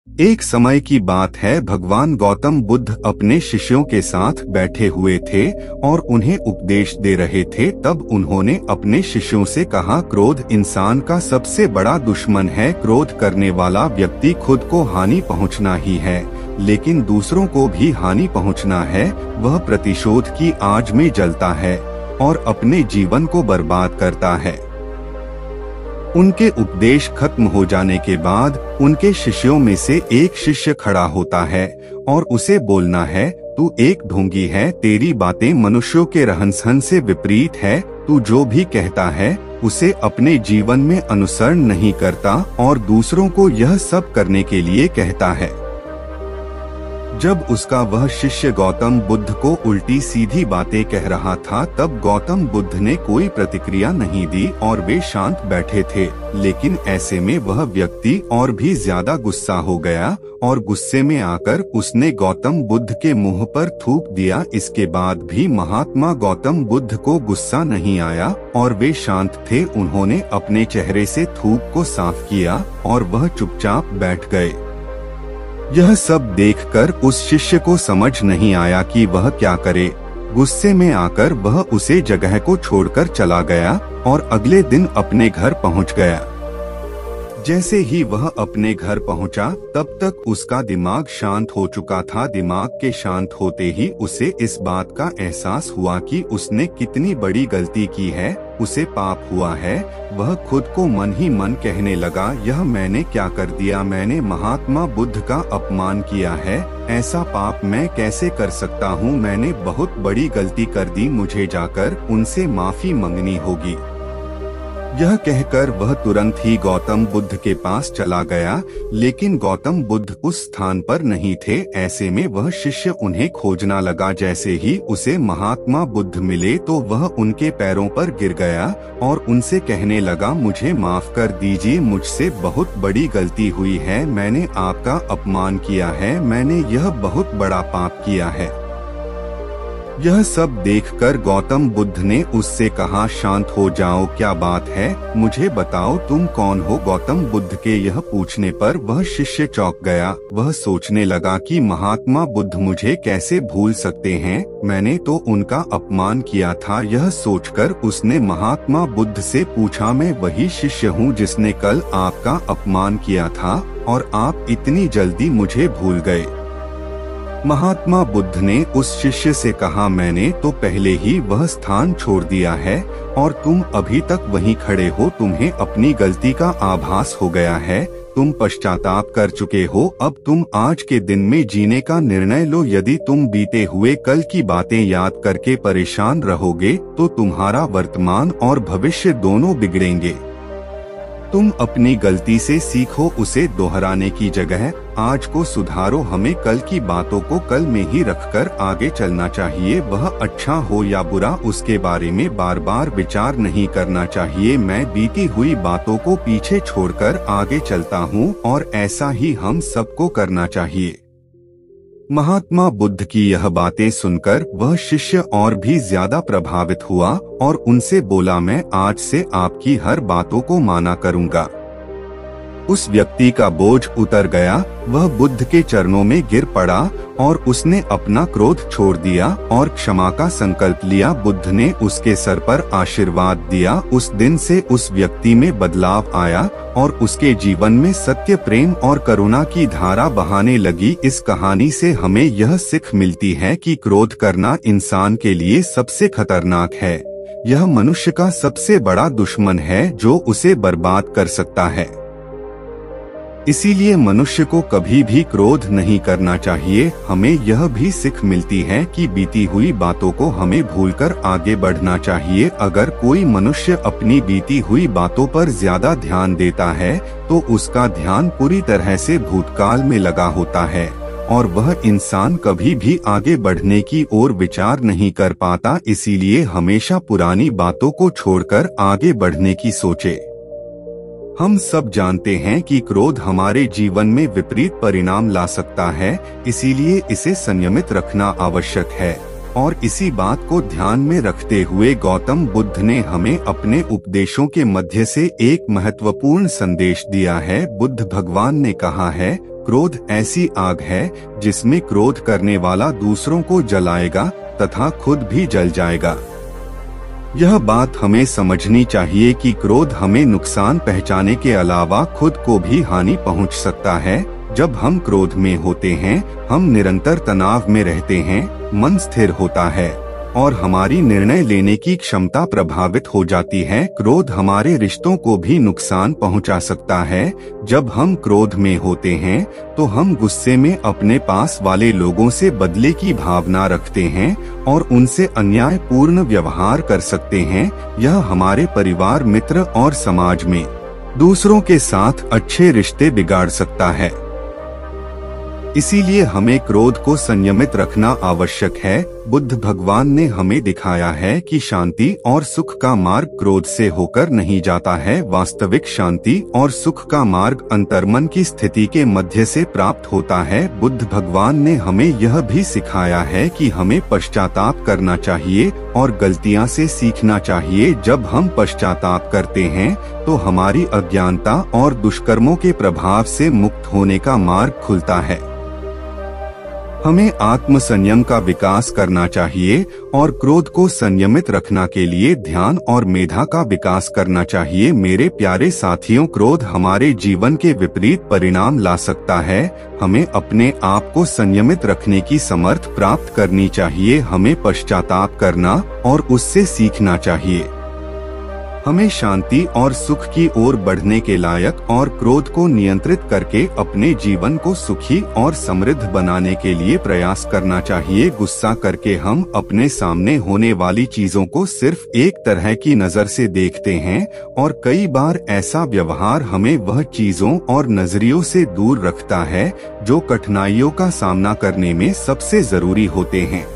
एक समय की बात है, भगवान गौतम बुद्ध अपने शिष्यों के साथ बैठे हुए थे और उन्हें उपदेश दे रहे थे। तब उन्होंने अपने शिष्यों से कहा, क्रोध इंसान का सबसे बड़ा दुश्मन है। क्रोध करने वाला व्यक्ति खुद को हानि पहुंचना ही है, लेकिन दूसरों को भी हानि पहुंचना है। वह प्रतिशोध की आग में जलता है और अपने जीवन को बर्बाद करता है। उनके उपदेश खत्म हो जाने के बाद उनके शिष्यों में से एक शिष्य खड़ा होता है और उसे बोलना है, तू एक ढोंगी है, तेरी बातें मनुष्यों के रहन सहन से विपरीत है। तू जो भी कहता है उसे अपने जीवन में अनुसरण नहीं करता और दूसरों को यह सब करने के लिए कहता है। जब उसका वह शिष्य गौतम बुद्ध को उल्टी सीधी बातें कह रहा था, तब गौतम बुद्ध ने कोई प्रतिक्रिया नहीं दी और वे शांत बैठे थे। लेकिन ऐसे में वह व्यक्ति और भी ज्यादा गुस्सा हो गया और गुस्से में आकर उसने गौतम बुद्ध के मुंह पर थूक दिया। इसके बाद भी महात्मा गौतम बुद्ध को गुस्सा नहीं आया और वे शांत थे। उन्होंने अपने चेहरे से थूक को साफ किया और वह चुपचाप बैठ गए। यह सब देखकर उस शिष्य को समझ नहीं आया कि वह क्या करे। गुस्से में आकर वह उसे जगह को छोड़कर चला गया और अगले दिन अपने घर पहुंच गया। जैसे ही वह अपने घर पहुंचा, तब तक उसका दिमाग शांत हो चुका था। दिमाग के शांत होते ही उसे इस बात का एहसास हुआ कि उसने कितनी बड़ी गलती की है, उसे पाप हुआ है। वह खुद को मन ही मन कहने लगा, यह मैंने क्या कर दिया? मैंने महात्मा बुद्ध का अपमान किया है। ऐसा पाप मैं कैसे कर सकता हूँ? मैंने बहुत बड़ी गलती कर दी, मुझे जाकर उनसे माफी मांगनी होगी। यह कहकर वह तुरंत ही गौतम बुद्ध के पास चला गया, लेकिन गौतम बुद्ध उस स्थान पर नहीं थे। ऐसे में वह शिष्य उन्हें खोजना लगा। जैसे ही उसे महात्मा बुद्ध मिले तो वह उनके पैरों पर गिर गया और उनसे कहने लगा, मुझे माफ कर दीजिए, मुझसे बहुत बड़ी गलती हुई है। मैंने आपका अपमान किया है, मैंने यह बहुत बड़ा पाप किया है। यह सब देखकर गौतम बुद्ध ने उससे कहा, शांत हो जाओ, क्या बात है, मुझे बताओ तुम कौन हो? गौतम बुद्ध के यह पूछने पर वह शिष्य चौंक गया। वह सोचने लगा कि महात्मा बुद्ध मुझे कैसे भूल सकते हैं, मैंने तो उनका अपमान किया था। यह सोचकर उसने महात्मा बुद्ध से पूछा, मैं वही शिष्य हूँ जिसने कल आपका अपमान किया था और आप इतनी जल्दी मुझे भूल गए? महात्मा बुद्ध ने उस शिष्य से कहा, मैंने तो पहले ही वह स्थान छोड़ दिया है और तुम अभी तक वहीं खड़े हो। तुम्हें अपनी गलती का आभास हो गया है, तुम पश्चाताप कर चुके हो। अब तुम आज के दिन में जीने का निर्णय लो। यदि तुम बीते हुए कल की बातें याद करके परेशान रहोगे तो तुम्हारा वर्तमान और भविष्य दोनों बिगड़ेंगे। तुम अपनी गलती से सीखो, उसे दोहराने की जगह आज को सुधारो। हमें कल की बातों को कल में ही रखकर आगे चलना चाहिए। वह अच्छा हो या बुरा, उसके बारे में बार बार विचार नहीं करना चाहिए। मैं बीती हुई बातों को पीछे छोड़कर आगे चलता हूँ और ऐसा ही हम सबको करना चाहिए। महात्मा बुद्ध की यह बातें सुनकर वह शिष्य और भी ज्यादा प्रभावित हुआ और उनसे बोला, मैं आज से आपकी हर बातों को माना करूंगा। उस व्यक्ति का बोझ उतर गया, वह बुद्ध के चरणों में गिर पड़ा और उसने अपना क्रोध छोड़ दिया और क्षमा का संकल्प लिया। बुद्ध ने उसके सर पर आशीर्वाद दिया। उस दिन से उस व्यक्ति में बदलाव आया और उसके जीवन में सत्य, प्रेम और करुणा की धारा बहाने लगी। इस कहानी से हमें यह सीख मिलती है कि क्रोध करना इंसान के लिए सबसे खतरनाक है। यह मनुष्य का सबसे बड़ा दुश्मन है जो उसे बर्बाद कर सकता है। इसीलिए मनुष्य को कभी भी क्रोध नहीं करना चाहिए। हमें यह भी सीख मिलती है कि बीती हुई बातों को हमें भूलकर आगे बढ़ना चाहिए। अगर कोई मनुष्य अपनी बीती हुई बातों पर ज्यादा ध्यान देता है तो उसका ध्यान पूरी तरह से भूतकाल में लगा होता है और वह इंसान कभी भी आगे बढ़ने की ओर विचार नहीं कर पाता। इसीलिए हमेशा पुरानी बातों को छोड़कर आगे बढ़ने की सोचे। हम सब जानते हैं कि क्रोध हमारे जीवन में विपरीत परिणाम ला सकता है, इसीलिए इसे संयमित रखना आवश्यक है। और इसी बात को ध्यान में रखते हुए गौतम बुद्ध ने हमें अपने उपदेशों के मध्य से एक महत्वपूर्ण संदेश दिया है। बुद्ध भगवान ने कहा है, क्रोध ऐसी आग है जिसमें क्रोध करने वाला दूसरों को जलाएगा तथा खुद भी जल जाएगा। यह बात हमें समझनी चाहिए कि क्रोध हमें नुकसान पहुंचाने के अलावा खुद को भी हानि पहुंच सकता है। जब हम क्रोध में होते हैं, हम निरंतर तनाव में रहते हैं, मन स्थिर होता है और हमारी निर्णय लेने की क्षमता प्रभावित हो जाती है। क्रोध हमारे रिश्तों को भी नुकसान पहुंचा सकता है। जब हम क्रोध में होते हैं तो हम गुस्से में अपने पास वाले लोगों से बदले की भावना रखते हैं और उनसे अन्यायपूर्ण व्यवहार कर सकते हैं। यह हमारे परिवार, मित्र और समाज में दूसरों के साथ अच्छे रिश्ते बिगाड़ सकता है। इसीलिए हमें क्रोध को संयमित रखना आवश्यक है। बुद्ध भगवान ने हमें दिखाया है कि शांति और सुख का मार्ग क्रोध से होकर नहीं जाता है। वास्तविक शांति और सुख का मार्ग अंतर्मन की स्थिति के मध्य से प्राप्त होता है। बुद्ध भगवान ने हमें यह भी सिखाया है कि हमें पश्चाताप करना चाहिए और गलतियां से सीखना चाहिए। जब हम पश्चाताप करते हैं तो हमारी अज्ञानता और दुष्कर्मों के प्रभाव से मुक्त होने का मार्ग खुलता है। हमें आत्म संयम का विकास करना चाहिए और क्रोध को संयमित रखने के लिए ध्यान और मेधा का विकास करना चाहिए। मेरे प्यारे साथियों, क्रोध हमारे जीवन के विपरीत परिणाम ला सकता है। हमें अपने आप को संयमित रखने की समर्थ प्राप्त करनी चाहिए। हमें पश्चाताप करना और उससे सीखना चाहिए। हमें शांति और सुख की ओर बढ़ने के लायक और क्रोध को नियंत्रित करके अपने जीवन को सुखी और समृद्ध बनाने के लिए प्रयास करना चाहिए। गुस्सा करके हम अपने सामने होने वाली चीजों को सिर्फ एक तरह की नजर से देखते हैं और कई बार ऐसा व्यवहार हमें वह चीजों और नजरियों से दूर रखता है जो कठिनाइयों का सामना करने में सबसे जरूरी होते हैं।